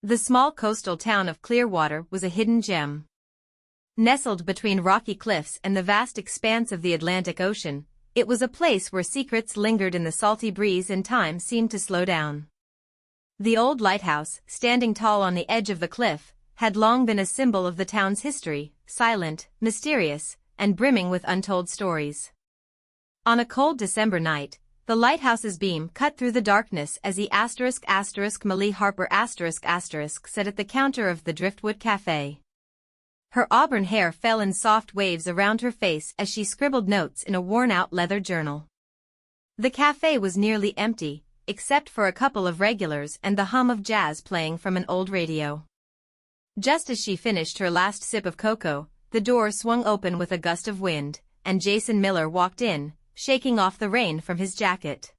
The small coastal town of Clearwater was a hidden gem. Nestled between rocky cliffs and the vast expanse of the Atlantic Ocean, it was a place where secrets lingered in the salty breeze and time seemed to slow down. The old lighthouse, standing tall on the edge of the cliff, had long been a symbol of the town's history, silent, mysterious, and brimming with untold stories. On a cold December night, the lighthouse's beam cut through the darkness as he Millie Harper sat at the counter of the Driftwood Cafe. Her auburn hair fell in soft waves around her face as she scribbled notes in a worn-out leather journal. The cafe was nearly empty, except for a couple of regulars and the hum of jazz playing from an old radio. Just as she finished her last sip of cocoa, the door swung open with a gust of wind, and Jason Miller walked in, shaking off the rain from his jacket.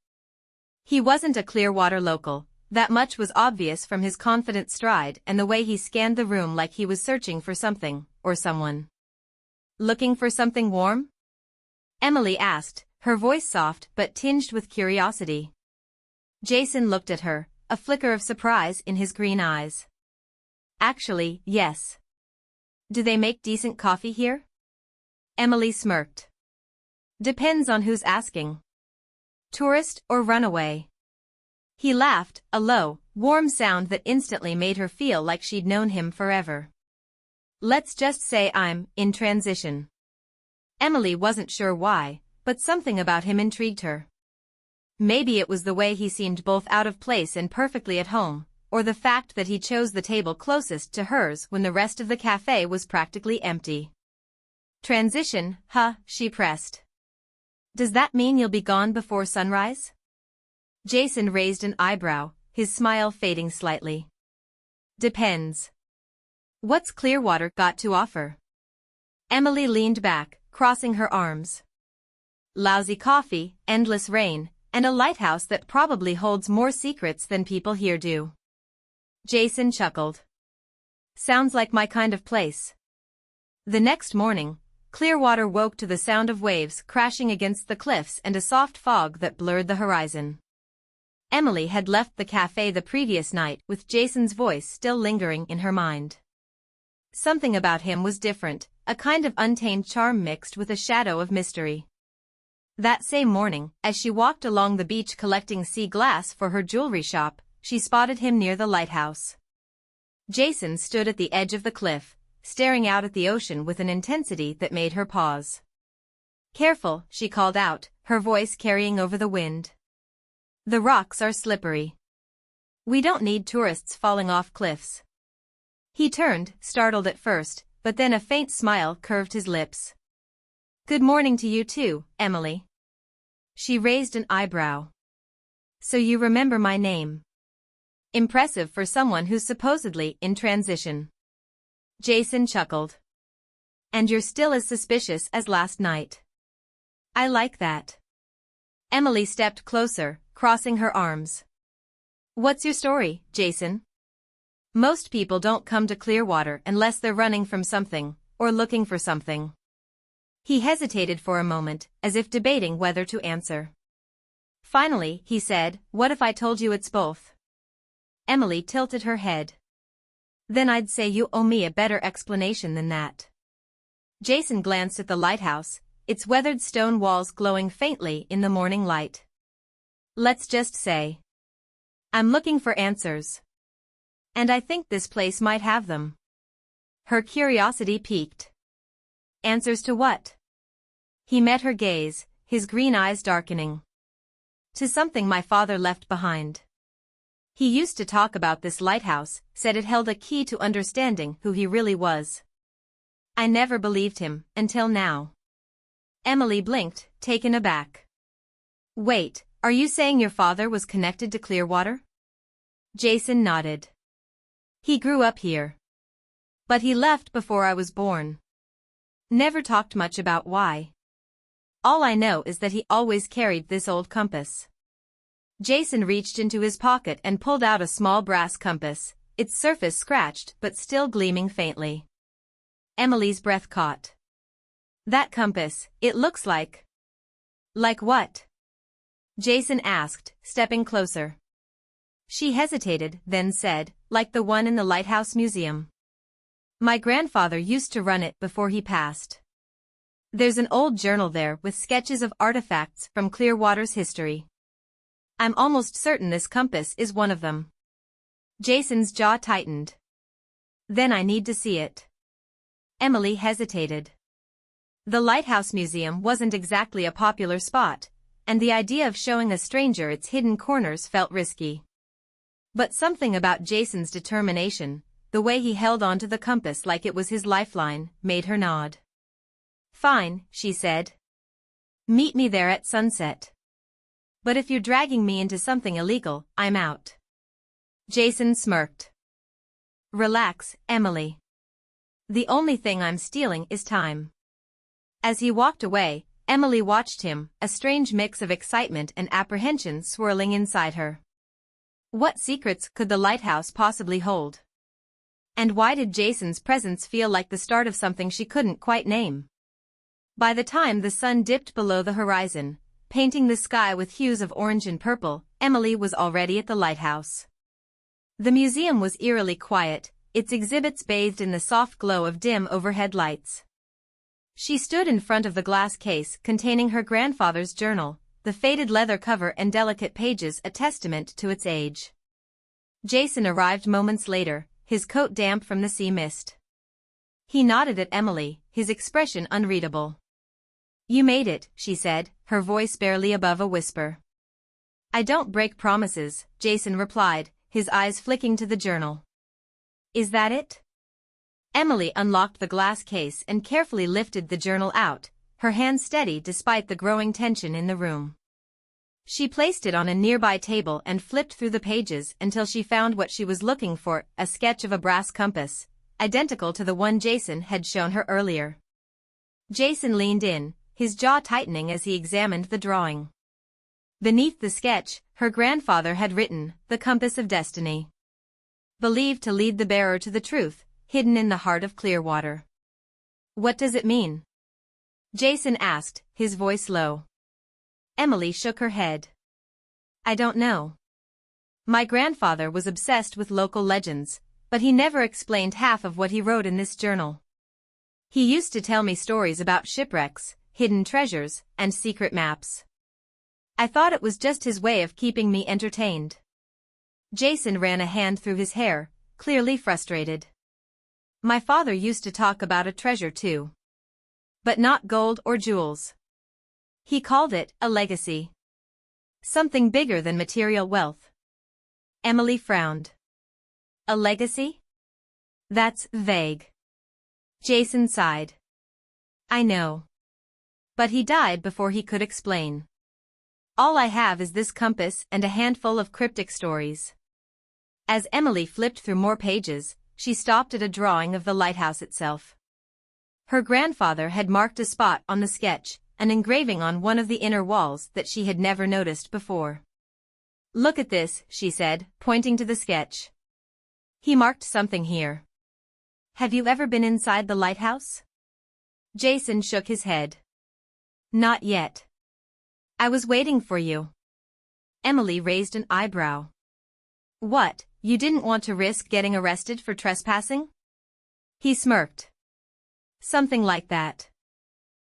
He wasn't a Clearwater local, that much was obvious from his confident stride and the way he scanned the room like he was searching for something, or someone. "Looking for something warm?" Emily asked, her voice soft but tinged with curiosity. Jason looked at her, a flicker of surprise in his green eyes. "Actually, yes." "Do they make decent coffee here?" Emily smirked. "Depends on who's asking. Tourist or runaway?" He laughed, a low, warm sound that instantly made her feel like she'd known him forever. "Let's just say I'm in transition." Emily wasn't sure why, but something about him intrigued her. Maybe it was the way he seemed both out of place and perfectly at home, or the fact that he chose the table closest to hers when the rest of the cafe was practically empty. "Transition, huh?" she pressed. "Does that mean you'll be gone before sunrise?" Jason raised an eyebrow, his smile fading slightly. "Depends. What's Clearwater got to offer?" Emily leaned back, crossing her arms. "Lousy coffee, endless rain, and a lighthouse that probably holds more secrets than people here do." Jason chuckled. "Sounds like my kind of place." The next morning, Clearwater woke to the sound of waves crashing against the cliffs and a soft fog that blurred the horizon. Emily had left the cafe the previous night with Jason's voice still lingering in her mind. Something about him was different, a kind of untamed charm mixed with a shadow of mystery. That same morning, as she walked along the beach collecting sea glass for her jewelry shop, she spotted him near the lighthouse. Jason stood at the edge of the cliff, staring out at the ocean with an intensity that made her pause. "Careful," she called out, her voice carrying over the wind. "The rocks are slippery. We don't need tourists falling off cliffs." He turned, startled at first, but then a faint smile curved his lips. "Good morning to you too, Emily." She raised an eyebrow. "So you remember my name. Impressive for someone who's supposedly in transition." Jason chuckled. "And you're still as suspicious as last night." "I like that." Emily stepped closer, crossing her arms. "What's your story, Jason?" "Most people don't come to Clearwater unless they're running from something, or looking for something." He hesitated for a moment, as if debating whether to answer. Finally, he said, "What if I told you it's both?" Emily tilted her head. "Then I'd say you owe me a better explanation than that." Jason glanced at the lighthouse, its weathered stone walls glowing faintly in the morning light. "Let's just say I'm looking for answers. And I think this place might have them." Her curiosity piqued. "Answers to what?" He met her gaze, his green eyes darkening. "To something my father left behind. He used to talk about this lighthouse, said it held a key to understanding who he really was. I never believed him, until now." Emily blinked, taken aback. "Wait, are you saying your father was connected to Clearwater?" Jason nodded. "He grew up here. But he left before I was born. Never talked much about why. All I know is that he always carried this old compass." Jason reached into his pocket and pulled out a small brass compass, its surface scratched but still gleaming faintly. Emily's breath caught. "That compass, it looks like." "Like what?" Jason asked, stepping closer. She hesitated, then said, like the one in the Lighthouse Museum. My grandfather used to run it before he passed. There's an old journal there with sketches of artifacts from Clearwater's history. I'm almost certain this compass is one of them. Jason's jaw tightened. Then I need to see it. Emily hesitated. The Lighthouse Museum wasn't exactly a popular spot, and the idea of showing a stranger its hidden corners felt risky. But something about Jason's determination, the way he held onto the compass like it was his lifeline, made her nod. Fine, she said. Meet me there at sunset. But if you're dragging me into something illegal, I'm out. Jason smirked. Relax, Emily. The only thing I'm stealing is time. As he walked away, Emily watched him, a strange mix of excitement and apprehension swirling inside her. What secrets could the lighthouse possibly hold? And why did Jason's presence feel like the start of something she couldn't quite name? By the time the sun dipped below the horizon, painting the sky with hues of orange and purple, Emily was already at the lighthouse. The museum was eerily quiet, its exhibits bathed in the soft glow of dim overhead lights. She stood in front of the glass case containing her grandfather's journal, the faded leather cover and delicate pages a testament to its age. Jason arrived moments later, his coat damp from the sea mist. He nodded at Emily, his expression unreadable. You made it, she said, her voice barely above a whisper. I don't break promises, Jason replied, his eyes flicking to the journal. Is that it? Emily unlocked the glass case and carefully lifted the journal out, her hand steady despite the growing tension in the room. She placed it on a nearby table and flipped through the pages until she found what she was looking for, a sketch of a brass compass, identical to the one Jason had shown her earlier. Jason leaned in, his jaw tightening as he examined the drawing. Beneath the sketch, her grandfather had written, "The Compass of Destiny." Believed to lead the bearer to the truth, hidden in the heart of Clearwater. What does it mean? Jason asked, his voice low. Emily shook her head. I don't know. My grandfather was obsessed with local legends, but he never explained half of what he wrote in this journal. He used to tell me stories about shipwrecks, hidden treasures, and secret maps. I thought it was just his way of keeping me entertained. Jason ran a hand through his hair, clearly frustrated. My father used to talk about a treasure too. But not gold or jewels. He called it a legacy. Something bigger than material wealth. Emily frowned. A legacy? That's vague. Jason sighed. I know. But he died before he could explain. All I have is this compass and a handful of cryptic stories. As Emily flipped through more pages, she stopped at a drawing of the lighthouse itself. Her grandfather had marked a spot on the sketch, an engraving on one of the inner walls that she had never noticed before. Look at this, she said, pointing to the sketch. He marked something here. Have you ever been inside the lighthouse? Jason shook his head. Not yet. I was waiting for you. Emily raised an eyebrow. What, you didn't want to risk getting arrested for trespassing? He smirked. Something like that.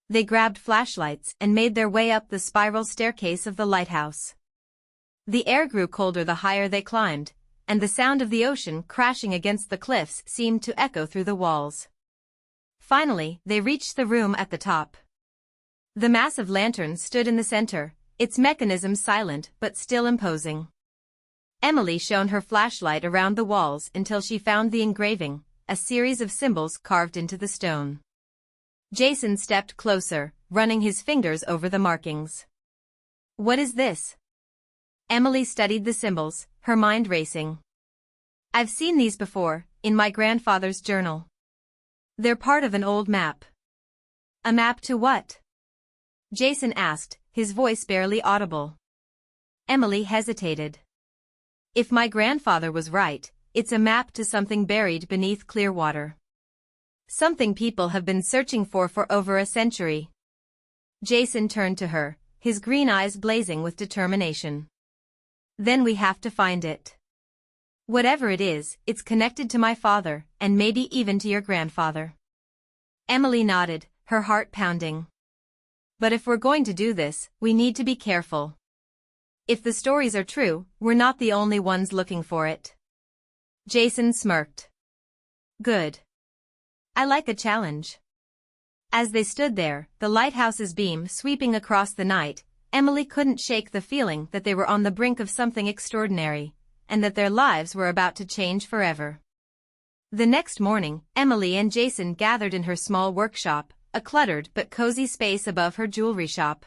They grabbed flashlights and made their way up the spiral staircase of the lighthouse. The air grew colder the higher they climbed, and the sound of the ocean crashing against the cliffs seemed to echo through the walls. Finally, they reached the room at the top. The massive lantern stood in the center, its mechanism silent but still imposing. Emily shone her flashlight around the walls until she found the engraving, a series of symbols carved into the stone. Jason stepped closer, running his fingers over the markings. What is this? Emily studied the symbols, her mind racing. I've seen these before, in my grandfather's journal. They're part of an old map. A map to what? Jason asked, his voice barely audible. Emily hesitated. If my grandfather was right, it's a map to something buried beneath Clearwater. Something people have been searching for over a century. Jason turned to her, his green eyes blazing with determination. Then we have to find it. Whatever it is, it's connected to my father, and maybe even to your grandfather. Emily nodded, her heart pounding. But if we're going to do this, we need to be careful. If the stories are true, we're not the only ones looking for it. Jason smirked. Good. I like a challenge. As they stood there, the lighthouse's beam sweeping across the night, Emily couldn't shake the feeling that they were on the brink of something extraordinary, and that their lives were about to change forever. The next morning, Emily and Jason gathered in her small workshop, a cluttered but cozy space above her jewelry shop.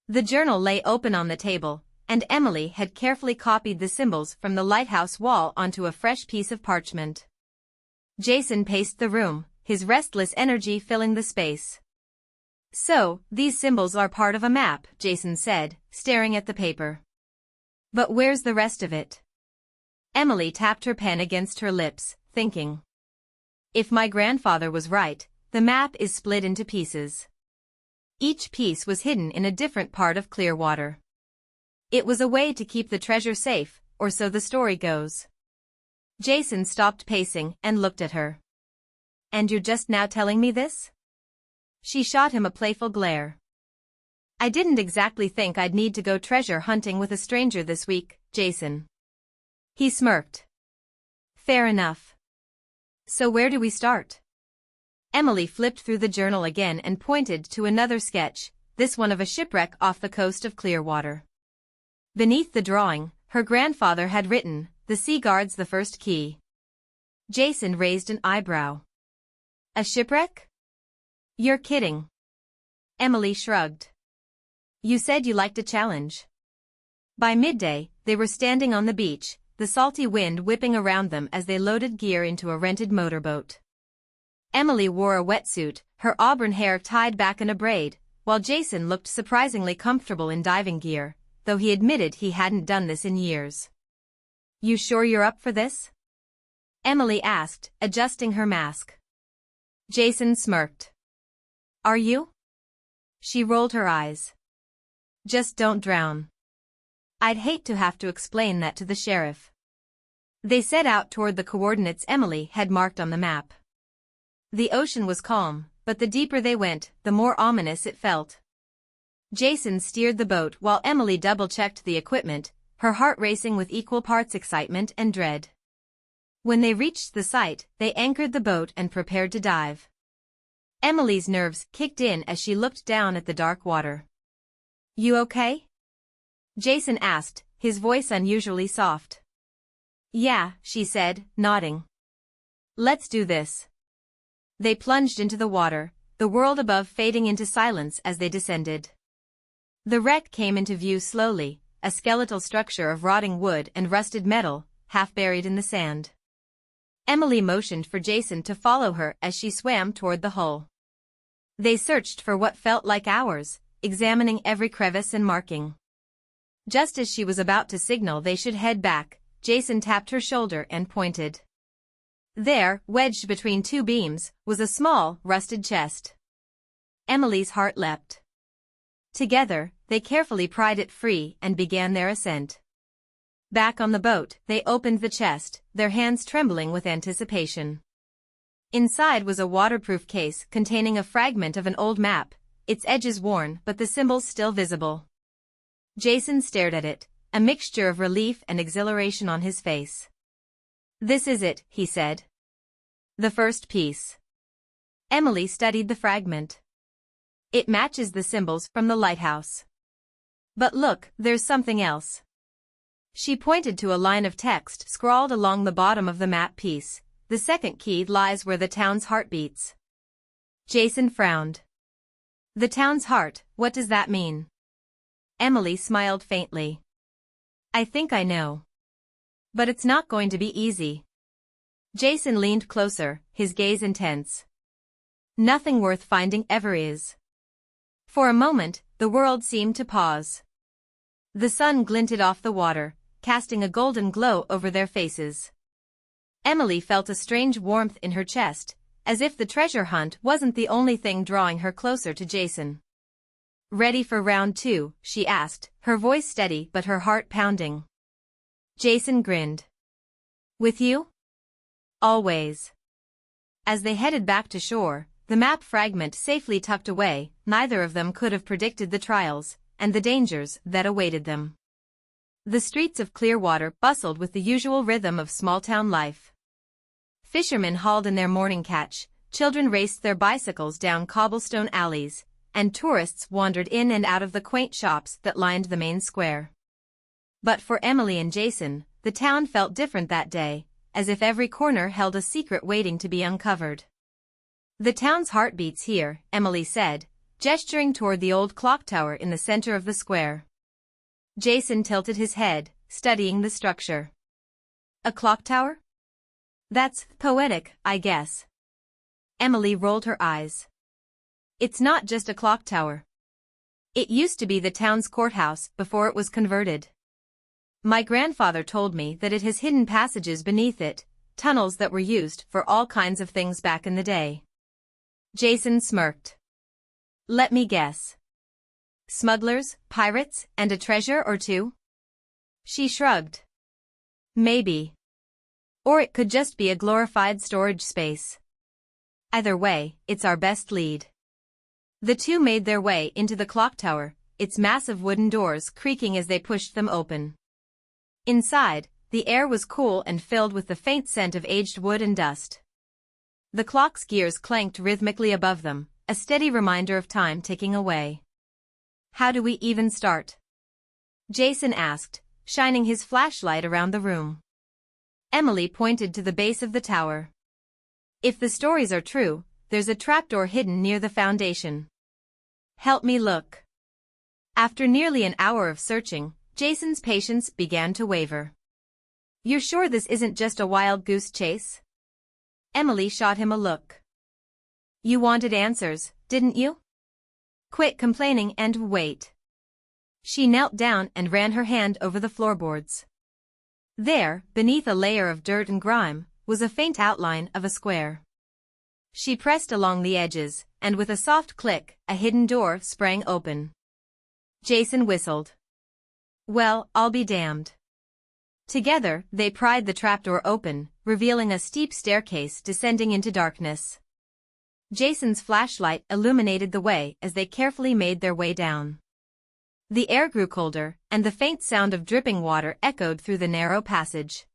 The journal lay open on the table, and Emily had carefully copied the symbols from the lighthouse wall onto a fresh piece of parchment. Jason paced the room, his restless energy filling the space. So, these symbols are part of a map, Jason said, staring at the paper. But where's the rest of it? Emily tapped her pen against her lips, thinking. If my grandfather was right, the map is split into pieces. Each piece was hidden in a different part of Clearwater. It was a way to keep the treasure safe, or so the story goes. Jason stopped pacing and looked at her. And you're just now telling me this? She shot him a playful glare. I didn't exactly think I'd need to go treasure hunting with a stranger this week, Jason. He smirked. Fair enough. So where do we start? Emily flipped through the journal again and pointed to another sketch, this one of a shipwreck off the coast of Clearwater. Beneath the drawing, her grandfather had written, "The sea guards the first key." Jason raised an eyebrow. A shipwreck? You're kidding. Emily shrugged. You said you liked a challenge. By midday, they were standing on the beach, the salty wind whipping around them as they loaded gear into a rented motorboat. Emily wore a wetsuit, her auburn hair tied back in a braid, while Jason looked surprisingly comfortable in diving gear, though he admitted he hadn't done this in years. You sure you're up for this? Emily asked, adjusting her mask. Jason smirked. Are you? She rolled her eyes. Just don't drown. I'd hate to have to explain that to the sheriff. They set out toward the coordinates Emily had marked on the map. The ocean was calm, but the deeper they went, the more ominous it felt. Jason steered the boat while Emily double-checked the equipment, her heart racing with equal parts excitement and dread. When they reached the site, they anchored the boat and prepared to dive. Emily's nerves kicked in as she looked down at the dark water. You okay? Jason asked, his voice unusually soft. Yeah, she said, nodding. Let's do this. They plunged into the water, the world above fading into silence as they descended. The wreck came into view slowly, a skeletal structure of rotting wood and rusted metal, half buried in the sand. Emily motioned for Jason to follow her as she swam toward the hull. They searched for what felt like hours, examining every crevice and marking. Just as she was about to signal they should head back, Jason tapped her shoulder and pointed. There, wedged between two beams, was a small, rusted chest. Emily's heart leapt. Together, they carefully pried it free and began their ascent. Back on the boat, they opened the chest, their hands trembling with anticipation. Inside was a waterproof case containing a fragment of an old map, its edges worn but the symbols still visible. Jason stared at it, a mixture of relief and exhilaration on his face. This is it, he said. The first piece. Emily studied the fragment. It matches the symbols from the lighthouse. But look, there's something else. She pointed to a line of text scrawled along the bottom of the map piece. The second key lies where the town's heart beats. Jason frowned. The town's heart, what does that mean? Emily smiled faintly. I think I know. But it's not going to be easy. Jason leaned closer, his gaze intense. Nothing worth finding ever is. For a moment, the world seemed to pause. The sun glinted off the water, casting a golden glow over their faces. Emily felt a strange warmth in her chest, as if the treasure hunt wasn't the only thing drawing her closer to Jason. Ready for round two? She asked, her voice steady but her heart pounding. Jason grinned. With you? Always. As they headed back to shore, the map fragment safely tucked away, neither of them could have predicted the trials and the dangers that awaited them. The streets of Clearwater bustled with the usual rhythm of small-town life. Fishermen hauled in their morning catch, children raced their bicycles down cobblestone alleys, and tourists wandered in and out of the quaint shops that lined the main square. But for Emily and Jason, the town felt different that day, as if every corner held a secret waiting to be uncovered. The town's heart beats here, Emily said, gesturing toward the old clock tower in the center of the square. Jason tilted his head, studying the structure. A clock tower? That's poetic, I guess. Emily rolled her eyes. It's not just a clock tower. It used to be the town's courthouse before it was converted. My grandfather told me that it has hidden passages beneath it, tunnels that were used for all kinds of things back in the day. Jason smirked. Let me guess. Smugglers, pirates, and a treasure or two? She shrugged. Maybe. Or it could just be a glorified storage space. Either way, it's our best lead. The two made their way into the clock tower, its massive wooden doors creaking as they pushed them open. Inside, the air was cool and filled with the faint scent of aged wood and dust. The clock's gears clanked rhythmically above them, a steady reminder of time ticking away. How do we even start? Jason asked, shining his flashlight around the room. Emily pointed to the base of the tower. If the stories are true, there's a trapdoor hidden near the foundation. Help me look. After nearly an hour of searching, Jason's patience began to waver. You're sure this isn't just a wild goose chase? Emily shot him a look. You wanted answers, didn't you? Quit complaining and wait. She knelt down and ran her hand over the floorboards. There, beneath a layer of dirt and grime, was a faint outline of a square. She pressed along the edges, and with a soft click, a hidden door sprang open. Jason whistled. Well, I'll be damned. Together, they pried the trapdoor open, revealing a steep staircase descending into darkness. Jason's flashlight illuminated the way as they carefully made their way down. The air grew colder, and the faint sound of dripping water echoed through the narrow passage.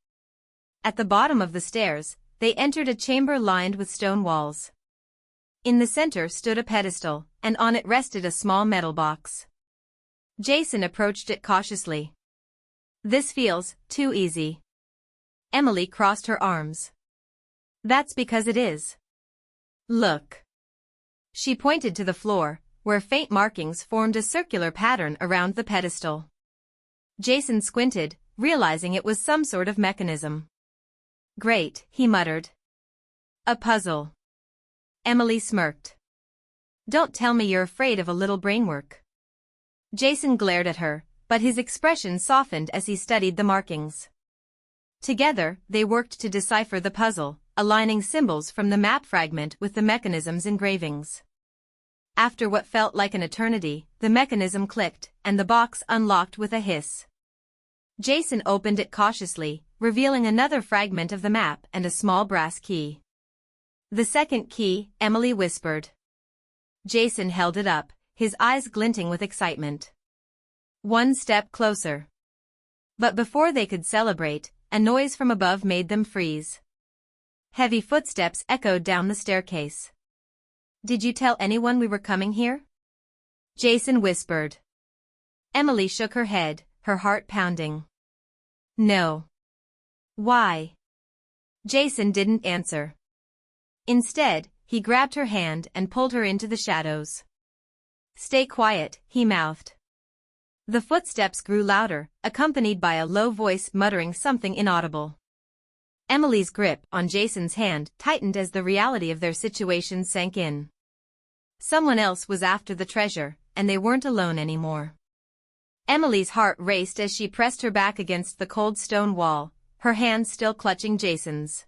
At the bottom of the stairs, they entered a chamber lined with stone walls. In the center stood a pedestal, and on it rested a small metal box. Jason approached it cautiously. This feels too easy. Emily crossed her arms. That's because it is. Look. She pointed to the floor, where faint markings formed a circular pattern around the pedestal. Jason squinted, realizing it was some sort of mechanism. Great, he muttered. A puzzle. Emily smirked. Don't tell me you're afraid of a little brainwork. Jason glared at her, but his expression softened as he studied the markings. Together, they worked to decipher the puzzle, aligning symbols from the map fragment with the mechanism's engravings. After what felt like an eternity, the mechanism clicked, and the box unlocked with a hiss. Jason opened it cautiously, revealing another fragment of the map and a small brass key. The second key, Emily whispered. Jason held it up, his eyes glinting with excitement. One step closer. But before they could celebrate, a noise from above made them freeze. Heavy footsteps echoed down the staircase. Did you tell anyone we were coming here? Jason whispered. Emily shook her head, her heart pounding. No. Why? Jason didn't answer. Instead, he grabbed her hand and pulled her into the shadows. Stay quiet, he mouthed. The footsteps grew louder, accompanied by a low voice muttering something inaudible. Emily's grip on Jason's hand tightened as the reality of their situation sank in. Someone else was after the treasure, and they weren't alone anymore. Emily's heart raced as she pressed her back against the cold stone wall, her hand still clutching Jason's.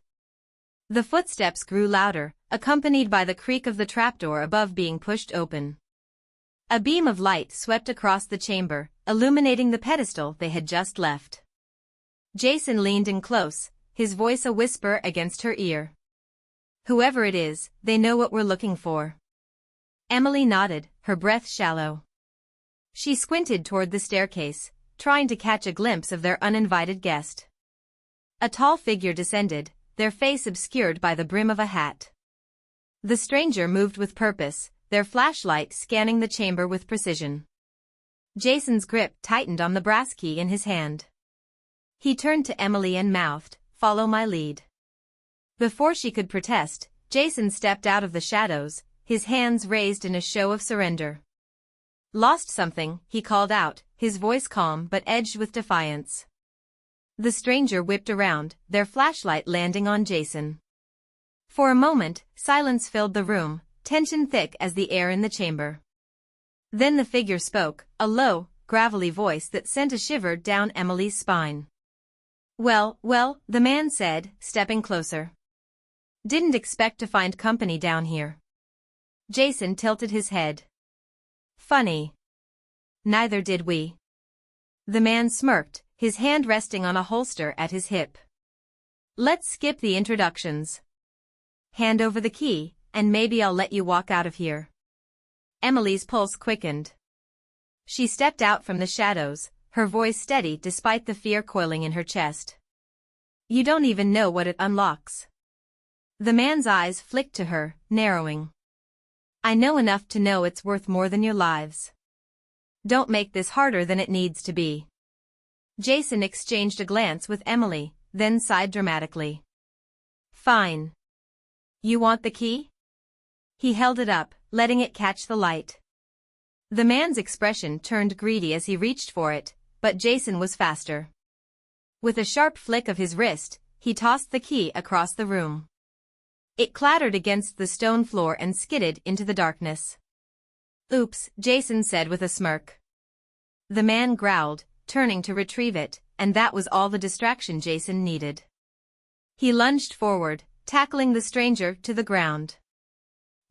The footsteps grew louder, accompanied by the creak of the trapdoor above being pushed open. A beam of light swept across the chamber, illuminating the pedestal they had just left. Jason leaned in close, his voice a whisper against her ear. "Whoever it is, they know what we're looking for." Emily nodded, her breath shallow. She squinted toward the staircase, trying to catch a glimpse of their uninvited guest. A tall figure descended, their face obscured by the brim of a hat. The stranger moved with purpose, their flashlight scanning the chamber with precision. Jason's grip tightened on the brass key in his hand. He turned to Emily and mouthed, "Follow my lead." Before she could protest, Jason stepped out of the shadows, his hands raised in a show of surrender. "Lost something," he called out, his voice calm but edged with defiance. The stranger whipped around, their flashlight landing on Jason. For a moment, silence filled the room, tension thick as the air in the chamber. Then the figure spoke, a low, gravelly voice that sent a shiver down Emily's spine. Well, the man said, stepping closer. "Didn't expect to find company down here." Jason tilted his head. "Funny. Neither did we." The man smirked, his hand resting on a holster at his hip. "Let's skip the introductions. Hand over the key, and maybe I'll let you walk out of here." Emily's pulse quickened. She stepped out from the shadows, her voice steady despite the fear coiling in her chest. "You don't even know what it unlocks." The man's eyes flicked to her, narrowing. "I know enough to know it's worth more than your lives. Don't make this harder than it needs to be." Jason exchanged a glance with Emily, then sighed dramatically. "Fine. You want the key?" He held it up, letting it catch the light. The man's expression turned greedy as he reached for it, but Jason was faster. With a sharp flick of his wrist, he tossed the key across the room. It clattered against the stone floor and skidded into the darkness. "Oops," Jason said with a smirk. The man growled, turning to retrieve it, and that was all the distraction Jason needed. He lunged forward, tackling the stranger to the ground.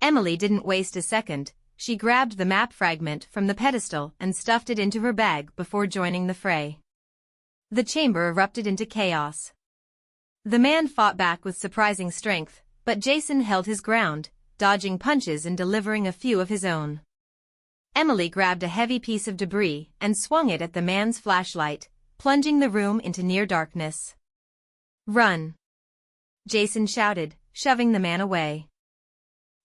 Emily didn't waste a second. She grabbed the map fragment from the pedestal and stuffed it into her bag before joining the fray. The chamber erupted into chaos. The man fought back with surprising strength, but Jason held his ground, dodging punches and delivering a few of his own. Emily grabbed a heavy piece of debris and swung it at the man's flashlight, plunging the room into near darkness. "Run!" Jason shouted, shoving the man away.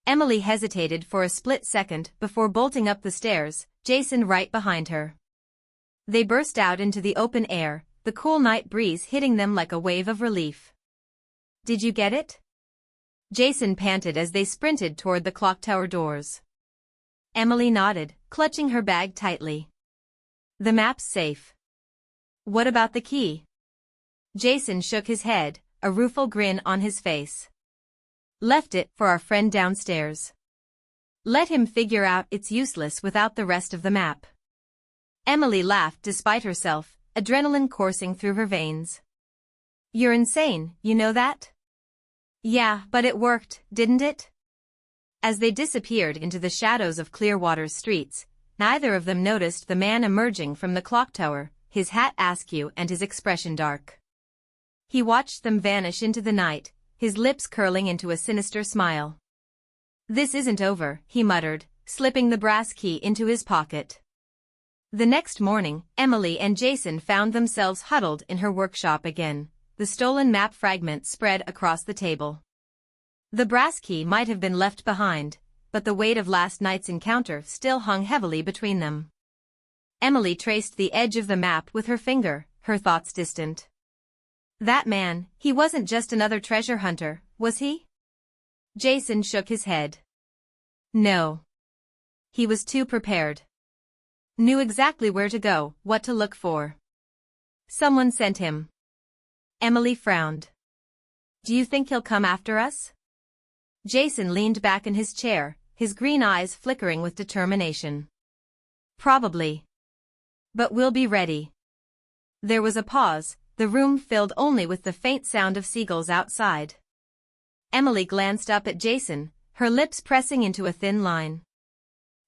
Emily hesitated for a split second before bolting up the stairs, Jason right behind her. They burst out into the open air, the cool night breeze hitting them like a wave of relief. "Did you get it?" Jason panted as they sprinted toward the clock tower doors. Emily nodded, clutching her bag tightly. "The map's safe." "What about the key?" Jason shook his head, a rueful grin on his face. "Left it for our friend downstairs. Let him figure out it's useless without the rest of the map." Emily laughed despite herself, adrenaline coursing through her veins. "You're insane, you know that?" "Yeah, but it worked, didn't it?" As they disappeared into the shadows of Clearwater's streets, neither of them noticed the man emerging from the clock tower, his hat askew and his expression dark. He watched them vanish into the night, his lips curling into a sinister smile. "This isn't over," he muttered, slipping the brass key into his pocket. The next morning, Emily and Jason found themselves huddled in her workshop again, the stolen map fragment spread across the table. The brass key might have been left behind, but the weight of last night's encounter still hung heavily between them. Emily traced the edge of the map with her finger, her thoughts distant. That man, he wasn't just another treasure hunter, was he? Jason shook his head. No. He was too prepared. Knew exactly where to go, what to look for. Someone sent him. Emily frowned. Do you think he'll come after us? Jason leaned back in his chair, his green eyes flickering with determination. Probably. But we'll be ready. There was a pause, the room filled only with the faint sound of seagulls outside. Emily glanced up at Jason, her lips pressing into a thin line.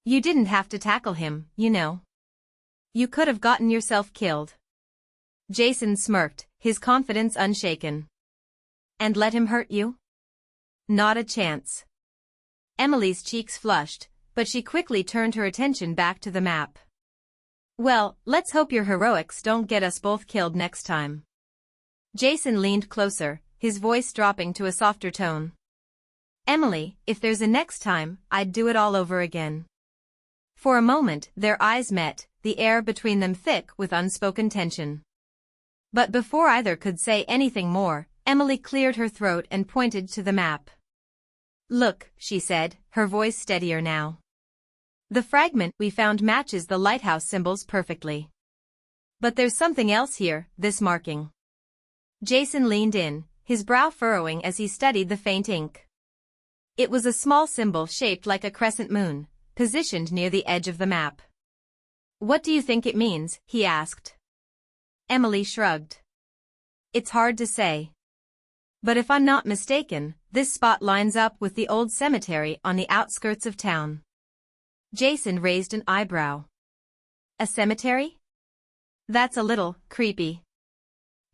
You didn't have to tackle him, you know. You could have gotten yourself killed. Jason smirked, his confidence unshaken. And let him hurt you? Not a chance. Emily's cheeks flushed, but she quickly turned her attention back to the map. Well, let's hope your heroics don't get us both killed next time. Jason leaned closer, his voice dropping to a softer tone. Emily, if there's a next time, I'd do it all over again. For a moment, their eyes met, the air between them thick with unspoken tension. But before either could say anything more, Emily cleared her throat and pointed to the map. Look, she said, her voice steadier now. The fragment we found matches the lighthouse symbols perfectly. But there's something else here, this marking. Jason leaned in, his brow furrowing as he studied the faint ink. It was a small symbol shaped like a crescent moon, positioned near the edge of the map. What do you think it means? He asked. Emily shrugged. It's hard to say. But if I'm not mistaken, this spot lines up with the old cemetery on the outskirts of town. Jason raised an eyebrow. A cemetery? That's a little creepy.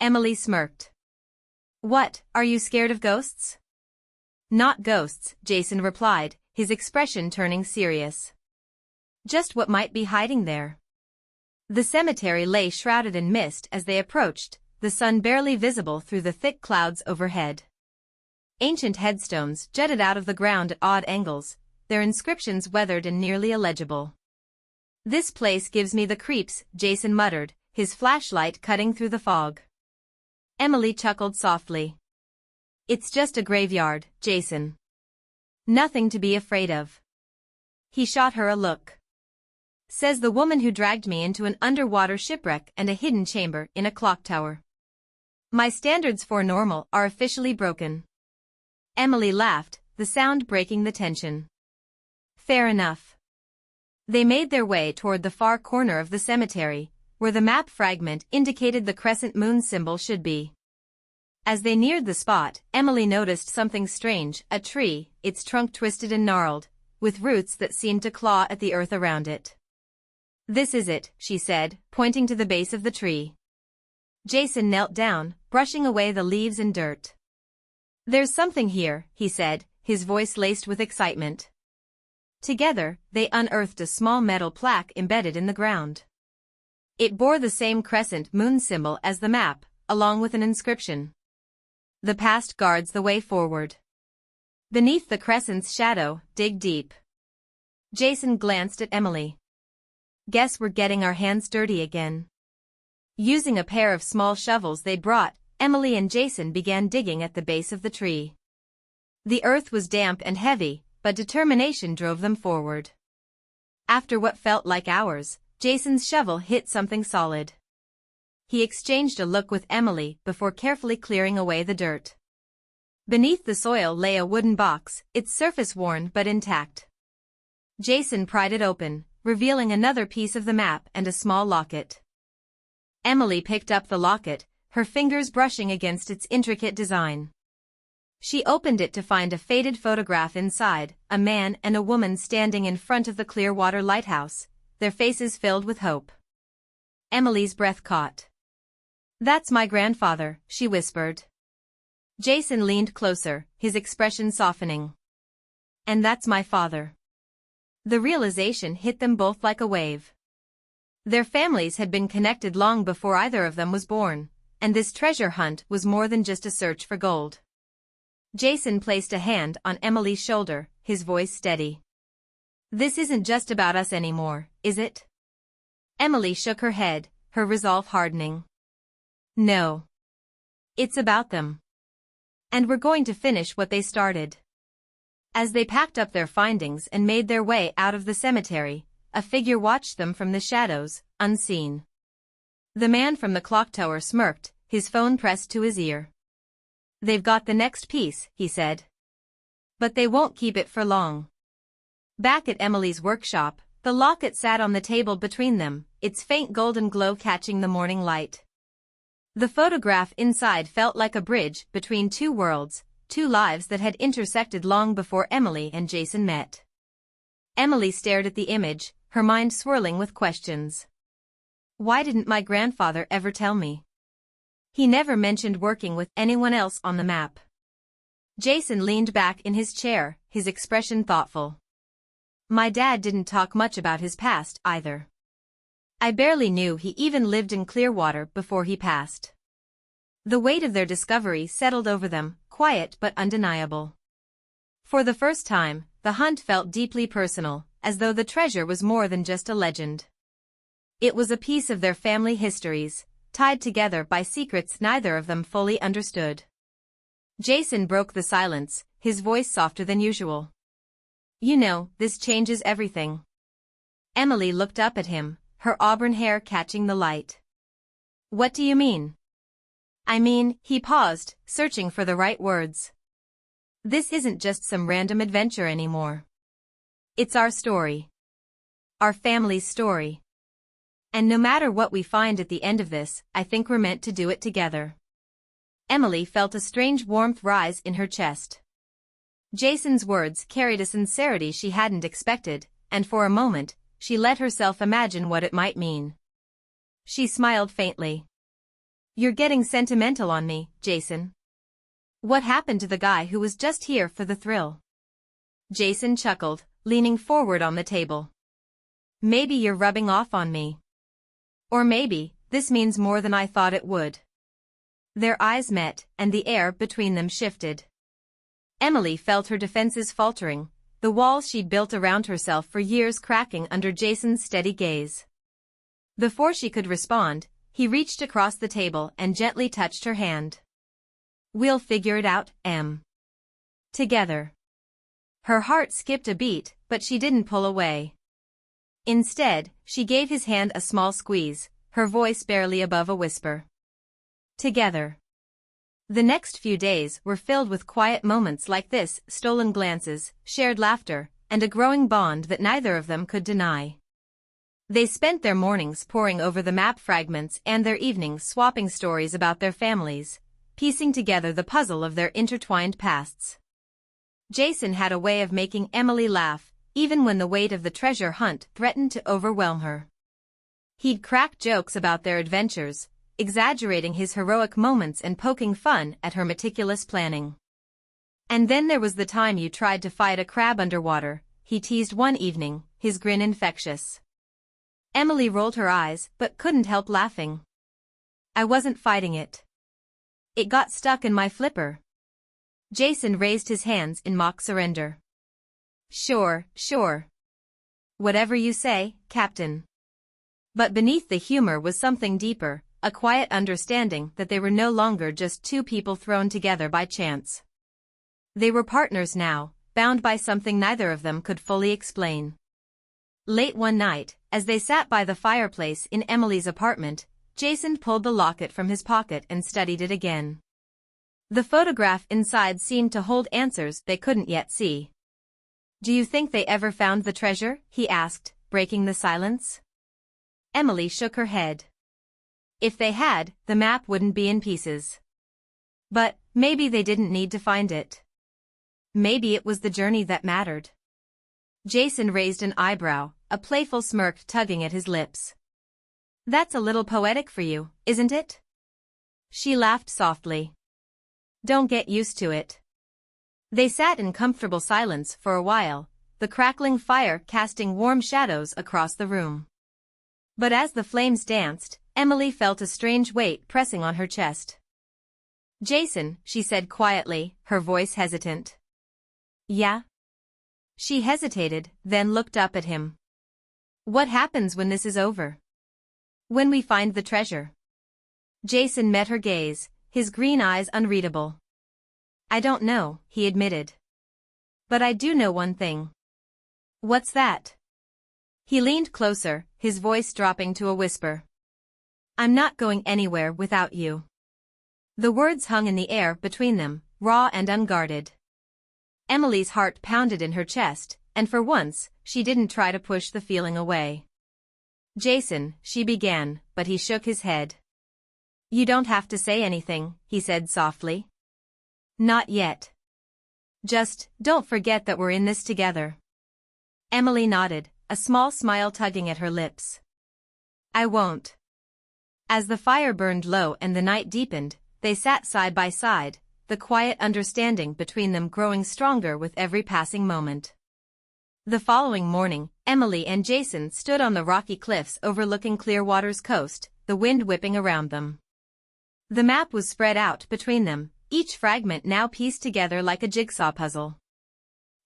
Emily smirked. What, are you scared of ghosts? Not ghosts, Jason replied, his expression turning serious. Just what might be hiding there. The cemetery lay shrouded in mist as they approached, the sun barely visible through the thick clouds overhead. Ancient headstones jutted out of the ground at odd angles, their inscriptions weathered and nearly illegible. This place gives me the creeps, Jason muttered, his flashlight cutting through the fog. Emily chuckled softly. It's just a graveyard, Jason. Nothing to be afraid of. He shot her a look. Says the woman who dragged me into an underwater shipwreck and a hidden chamber in a clock tower. My standards for normal are officially broken. Emily laughed, the sound breaking the tension. Fair enough. They made their way toward the far corner of the cemetery, where the map fragment indicated the crescent moon symbol should be. As they neared the spot, Emily noticed something strange, a tree, its trunk twisted and gnarled, with roots that seemed to claw at the earth around it. This is it, she said, pointing to the base of the tree. Jason knelt down, brushing away the leaves and dirt. There's something here, he said, his voice laced with excitement. Together, they unearthed a small metal plaque embedded in the ground. It bore the same crescent moon symbol as the map, along with an inscription. The past guards the way forward. Beneath the crescent's shadow, dig deep. Jason glanced at Emily. Guess we're getting our hands dirty again. Using a pair of small shovels they brought, Emily and Jason began digging at the base of the tree. The earth was damp and heavy, but determination drove them forward. After what felt like hours, Jason's shovel hit something solid. He exchanged a look with Emily before carefully clearing away the dirt. Beneath the soil lay a wooden box, its surface worn but intact. Jason pried it open, revealing another piece of the map and a small locket. Emily picked up the locket, her fingers brushing against its intricate design. She opened it to find a faded photograph inside, a man and a woman standing in front of the Clearwater lighthouse, their faces filled with hope. Emily's breath caught. That's my grandfather, she whispered. Jason leaned closer, his expression softening. And that's my father. The realization hit them both like a wave. Their families had been connected long before either of them was born, and this treasure hunt was more than just a search for gold. Jason placed a hand on Emily's shoulder, his voice steady. This isn't just about us anymore, is it? Emily shook her head, her resolve hardening. No. It's about them. And we're going to finish what they started. As they packed up their findings and made their way out of the cemetery, a figure watched them from the shadows, unseen. The man from the clock tower smirked, his phone pressed to his ear. They've got the next piece, he said. But they won't keep it for long. Back at Emily's workshop, the locket sat on the table between them, its faint golden glow catching the morning light. The photograph inside felt like a bridge between two worlds, two lives that had intersected long before Emily and Jason met. Emily stared at the image, her mind swirling with questions. Why didn't my grandfather ever tell me? He never mentioned working with anyone else on the map. Jason leaned back in his chair, his expression thoughtful. My dad didn't talk much about his past, either. I barely knew he even lived in Clearwater before he passed. The weight of their discovery settled over them, quiet but undeniable. For the first time, the hunt felt deeply personal, as though the treasure was more than just a legend. It was a piece of their family histories, tied together by secrets neither of them fully understood. Jason broke the silence, his voice softer than usual. You know, this changes everything. Emily looked up at him, her auburn hair catching the light. What do you mean? I mean, he paused, searching for the right words. This isn't just some random adventure anymore. It's our story. Our family's story. And no matter what we find at the end of this, I think we're meant to do it together. Emily felt a strange warmth rise in her chest. Jason's words carried a sincerity she hadn't expected, and for a moment, she let herself imagine what it might mean. She smiled faintly. You're getting sentimental on me, Jason. What happened to the guy who was just here for the thrill? Jason chuckled, leaning forward on the table. Maybe you're rubbing off on me. Or maybe, this means more than I thought it would. Their eyes met, and the air between them shifted. Emily felt her defenses faltering, the walls she'd built around herself for years cracking under Jason's steady gaze. Before she could respond, he reached across the table and gently touched her hand. We'll figure it out, Em. Together. Her heart skipped a beat, but she didn't pull away. Instead, she gave his hand a small squeeze, her voice barely above a whisper. Together. The next few days were filled with quiet moments like this, stolen glances, shared laughter, and a growing bond that neither of them could deny. They spent their mornings poring over the map fragments and their evenings swapping stories about their families, piecing together the puzzle of their intertwined pasts. Jason had a way of making Emily laugh, even when the weight of the treasure hunt threatened to overwhelm her. He'd crack jokes about their adventures, exaggerating his heroic moments and poking fun at her meticulous planning. And then there was the time you tried to fight a crab underwater, he teased one evening, his grin infectious. Emily rolled her eyes but couldn't help laughing. I wasn't fighting it. It got stuck in my flipper. Jason raised his hands in mock surrender. Sure. Whatever you say, Captain. But beneath the humor was something deeper, a quiet understanding that they were no longer just two people thrown together by chance. They were partners now, bound by something neither of them could fully explain. Late one night, as they sat by the fireplace in Emily's apartment, Jason pulled the locket from his pocket and studied it again. The photograph inside seemed to hold answers they couldn't yet see. Do you think they ever found the treasure? He asked, breaking the silence. Emily shook her head. If they had, the map wouldn't be in pieces. But, maybe they didn't need to find it. Maybe it was the journey that mattered. Jason raised an eyebrow, a playful smirk tugging at his lips. That's a little poetic for you, isn't it? She laughed softly. Don't get used to it. They sat in comfortable silence for a while, the crackling fire casting warm shadows across the room. But as the flames danced, Emily felt a strange weight pressing on her chest. Jason, she said quietly, her voice hesitant. Yeah? She hesitated, then looked up at him. What happens when this is over? When we find the treasure? Jason met her gaze, his green eyes unreadable. I don't know, he admitted. But I do know one thing. What's that? He leaned closer, his voice dropping to a whisper. I'm not going anywhere without you. The words hung in the air between them, raw and unguarded. Emily's heart pounded in her chest, and for once, she didn't try to push the feeling away. Jason, she began, but he shook his head. You don't have to say anything, he said softly. Not yet. Just, don't forget that we're in this together. Emily nodded, a small smile tugging at her lips. I won't. As the fire burned low and the night deepened, they sat side by side, the quiet understanding between them growing stronger with every passing moment. The following morning, Emily and Jason stood on the rocky cliffs overlooking Clearwater's coast, the wind whipping around them. The map was spread out between them, each fragment now pieced together like a jigsaw puzzle.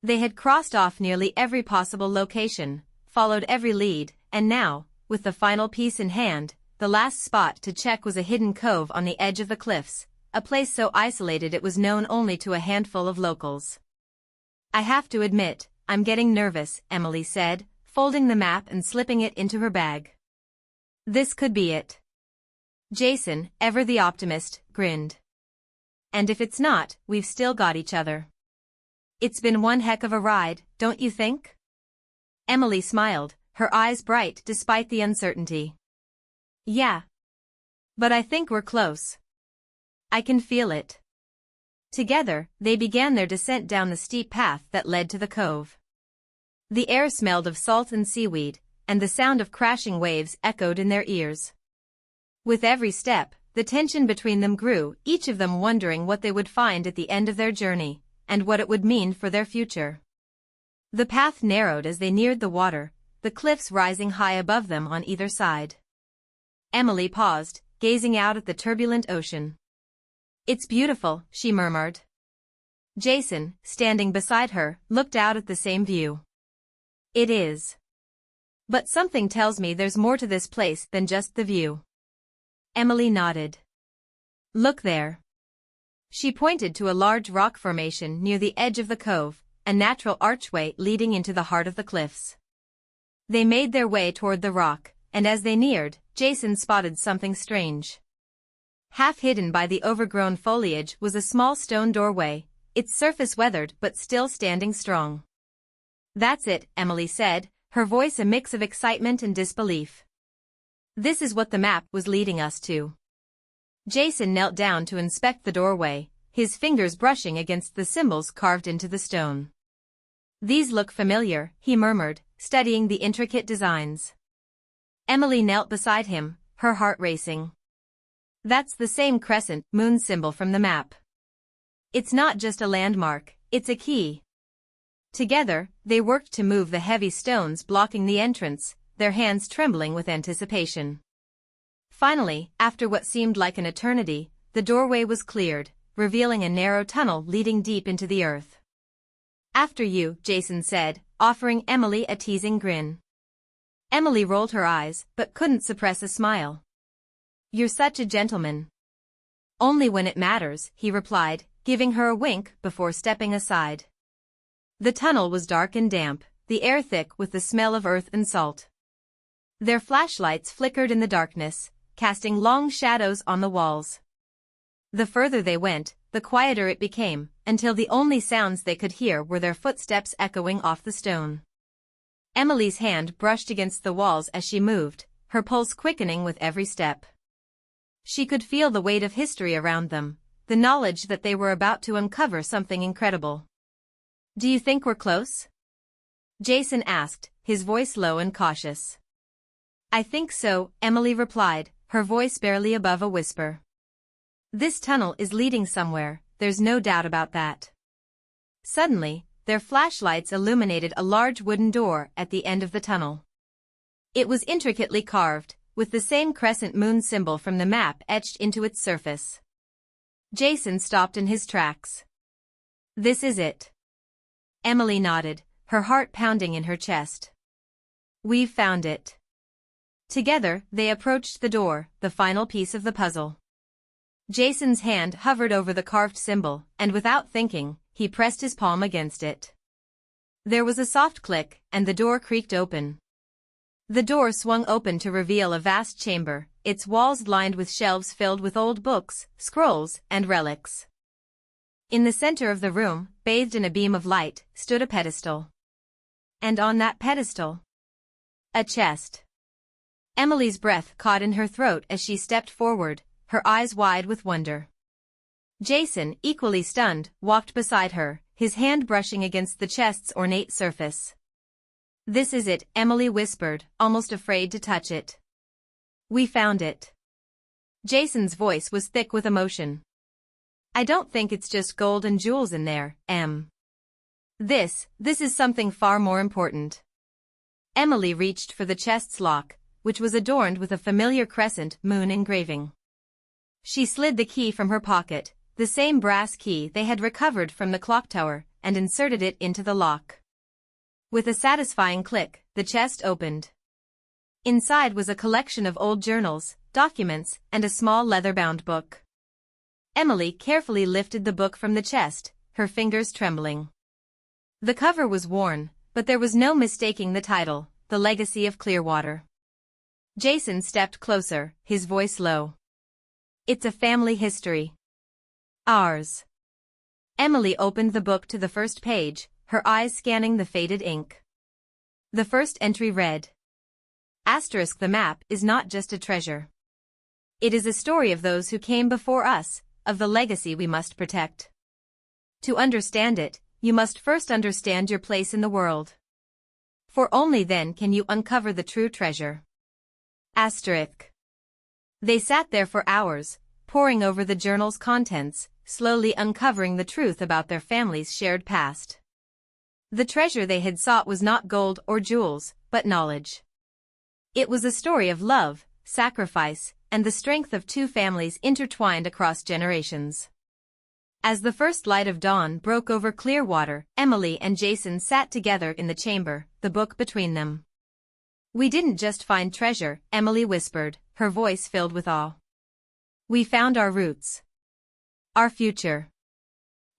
They had crossed off nearly every possible location, followed every lead, and now, with the final piece in hand, the last spot to check was a hidden cove on the edge of the cliffs, a place so isolated it was known only to a handful of locals. "I have to admit, I'm getting nervous," Emily said, folding the map and slipping it into her bag. "This could be it." Jason, ever the optimist, grinned. "And if it's not, we've still got each other." "It's been one heck of a ride, don't you think?" Emily smiled, her eyes bright despite the uncertainty. "Yeah. But I think we're close. I can feel it." Together, they began their descent down the steep path that led to the cove. The air smelled of salt and seaweed, and the sound of crashing waves echoed in their ears. With every step, the tension between them grew, each of them wondering what they would find at the end of their journey, and what it would mean for their future. The path narrowed as they neared the water, the cliffs rising high above them on either side. Emily paused, gazing out at the turbulent ocean. "It's beautiful," she murmured. Jason, standing beside her, looked out at the same view. "It is. But something tells me there's more to this place than just the view." Emily nodded. "Look there." She pointed to a large rock formation near the edge of the cove, a natural archway leading into the heart of the cliffs. They made their way toward the rock, and as they neared, Jason spotted something strange. Half hidden by the overgrown foliage was a small stone doorway, its surface weathered but still standing strong. "That's it," Emily said, her voice a mix of excitement and disbelief. "This is what the map was leading us to." Jason knelt down to inspect the doorway, his fingers brushing against the symbols carved into the stone. "These look familiar," he murmured, studying the intricate designs. Emily knelt beside him, her heart racing. "That's the same crescent moon symbol from the map. It's not just a landmark, it's a key." Together, they worked to move the heavy stones blocking the entrance, their hands trembling with anticipation. Finally, after what seemed like an eternity, the doorway was cleared, revealing a narrow tunnel leading deep into the earth. "After you," Jason said, offering Emily a teasing grin. Emily rolled her eyes, but couldn't suppress a smile. "You're such a gentleman." "Only when it matters," he replied, giving her a wink before stepping aside. The tunnel was dark and damp, the air thick with the smell of earth and salt. Their flashlights flickered in the darkness, casting long shadows on the walls. The further they went, the quieter it became, until the only sounds they could hear were their footsteps echoing off the stone. Emily's hand brushed against the walls as she moved, her pulse quickening with every step. She could feel the weight of history around them, the knowledge that they were about to uncover something incredible. "Do you think we're close?" Jason asked, his voice low and cautious. "I think so," Emily replied, her voice barely above a whisper. "This tunnel is leading somewhere, there's no doubt about that." Suddenly, their flashlights illuminated a large wooden door at the end of the tunnel. It was intricately carved, with the same crescent moon symbol from the map etched into its surface. Jason stopped in his tracks. "This is it." Emily nodded, her heart pounding in her chest. "We've found it." Together, they approached the door, the final piece of the puzzle. Jason's hand hovered over the carved symbol, and without thinking, he pressed his palm against it. There was a soft click, and the door creaked open. The door swung open to reveal a vast chamber, its walls lined with shelves filled with old books, scrolls, and relics. In the center of the room, bathed in a beam of light, stood a pedestal. And on that pedestal, a chest. Emily's breath caught in her throat as she stepped forward, her eyes wide with wonder. Jason, equally stunned, walked beside her, his hand brushing against the chest's ornate surface. "This is it," Emily whispered, almost afraid to touch it. "We found it." Jason's voice was thick with emotion. I don't think it's just gold and jewels in there, Em. This is something far more important. Emily reached for the chest's lock, which was adorned with a familiar crescent moon engraving. She slid the key from her pocket, the same brass key they had recovered from the clock tower, and inserted it into the lock. With a satisfying click, the chest opened. Inside was a collection of old journals, documents, and a small leather-bound book. Emily carefully lifted the book from the chest, her fingers trembling. The cover was worn, but there was no mistaking the title, The Legacy of Clearwater. Jason stepped closer, his voice low. It's a family history. Ours. Emily opened the book to the first page, her eyes scanning the faded ink. The first entry read, Asterisk, the map is not just a treasure. It is a story of those who came before us, of the legacy we must protect. To understand it, you must first understand your place in the world. For only then can you uncover the true treasure. Asterisk. They sat there for hours, poring over the journal's contents, slowly uncovering the truth about their family's shared past. The treasure they had sought was not gold or jewels, but knowledge. It was a story of love, sacrifice, and the strength of two families intertwined across generations. As the first light of dawn broke over Clearwater, Emily and Jason sat together in the chamber, the book between them. We didn't just find treasure, Emily whispered, her voice filled with awe. We found our roots. Our future.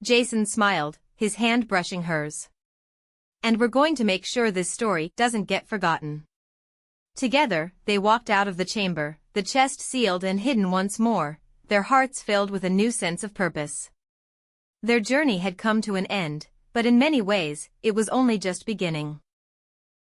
Jason smiled, his hand brushing hers. And we're going to make sure this story doesn't get forgotten. Together, they walked out of the chamber, the chest sealed and hidden once more, their hearts filled with a new sense of purpose. Their journey had come to an end, but in many ways, it was only just beginning.